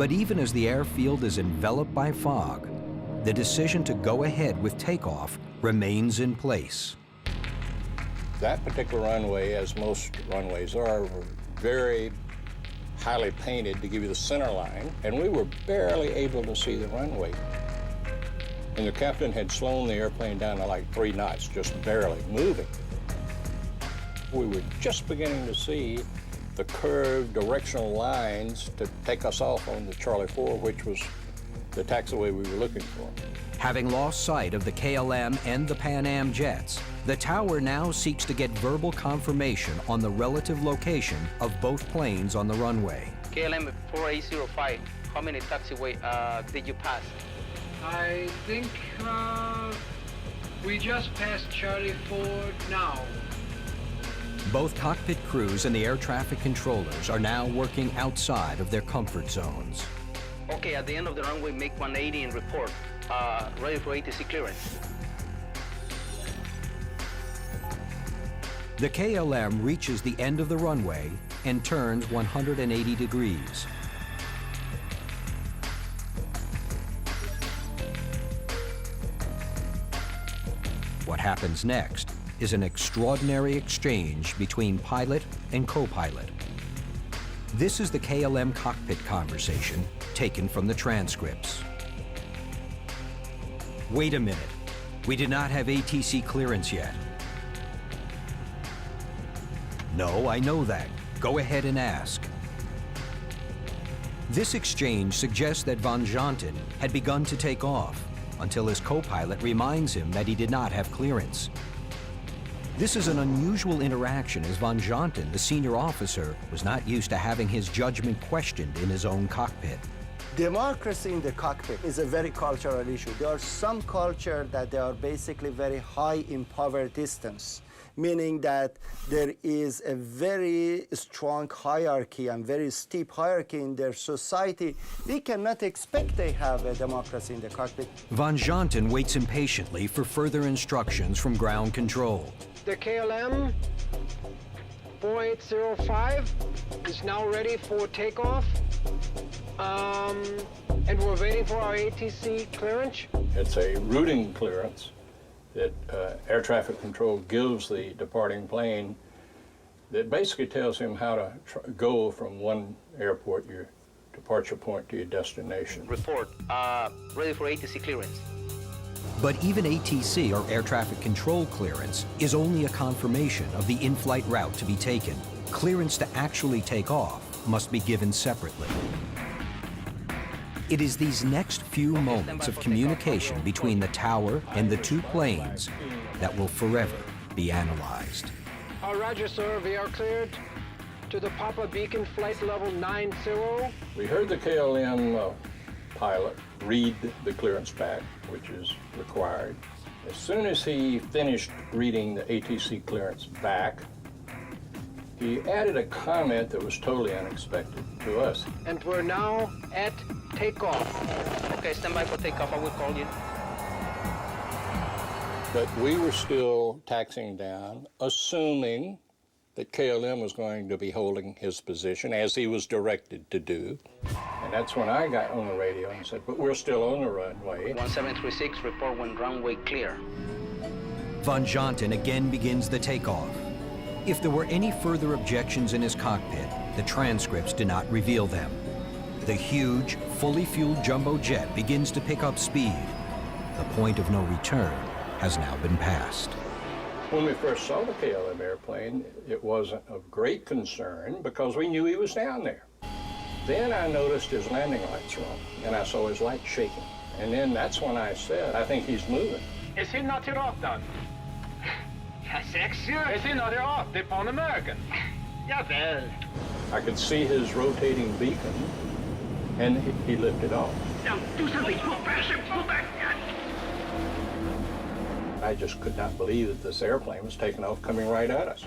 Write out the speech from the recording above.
But even as the airfield is enveloped by fog, the decision to go ahead with takeoff remains in place. That particular runway, as most runways are, were very highly painted to give you the center line, and we were barely able to see the runway. And the captain had slowed the airplane down to like 3 knots, just barely moving. We were just beginning to see the curved directional lines to take us off on the Charlie 4, which was the taxiway we were looking for. Having lost sight of the KLM and the PamAm jets, the tower now seeks to get verbal confirmation on the relative location of both planes on the runway. KLM 4805, how many taxiway did you pass? I think we just passed Charlie 4 now. Both cockpit crews and the air traffic controllers are now working outside of their comfort zones. Okay, at the end of the runway, make 180 and report. Ready for ATC clearance. The KLM reaches the end of the runway and turns 180 degrees. What happens next is an extraordinary exchange between pilot and co-pilot. This is the KLM cockpit conversation taken from the transcripts. Wait a minute. We did not have ATC clearance yet. No, I know that. Go ahead and ask. This exchange suggests that Van Janten had begun to take off until his co-pilot reminds him that he did not have clearance. This is an unusual interaction as Van Janten, the senior officer, was not used to having his judgment questioned in his own cockpit. Democracy in the cockpit is a very cultural issue. There are some cultures that they are basically very high in power distance, meaning that there is a very strong hierarchy and very steep hierarchy in their society. We cannot expect they have a democracy in the cockpit. Van Janten waits impatiently for further instructions from ground control. The KLM 4805 is now ready for takeoff. And we're waiting for our ATC clearance. It's a routing clearance that air traffic control gives the departing plane that basically tells him how to go from one airport, your departure point, to your destination. Report, ready for ATC clearance. But even ATC, or air traffic control clearance, is only a confirmation of the in-flight route to be taken. Clearance to actually take off must be given separately. It is these next few moments of communication between the tower and the two planes that will forever be analyzed. Roger, sir. We are cleared to the Papa Beacon flight level 90. We heard the KLM pilot read the clearance back, which is required. As soon as he finished reading the ATC clearance back, he added a comment that was totally unexpected to us. And we're now at takeoff. Okay, stand by for takeoff. I will call you. But we were still taxiing down, assuming that KLM was going to be holding his position as he was directed to do. And that's when I got on the radio and said, but we're still on the runway. 1736, report when runway clear. Van Janten again begins the takeoff. If there were any further objections in his cockpit, the transcripts do not reveal them. The huge, fully fueled jumbo jet begins to pick up speed. The point of no return has now been passed. When we first saw the KLM airplane, it wasn't of great concern because we knew he was down there. Then I noticed his landing lights were on, and I saw his lights shaking. And then that's when I said, I think he's moving. Is he not i ratan? Is he not i rat? Det är Pan American. Javäl. I could see his rotating beacon, and he lifted off. Now, do something. Pull back. I just could not believe that this airplane was taking off coming right at us.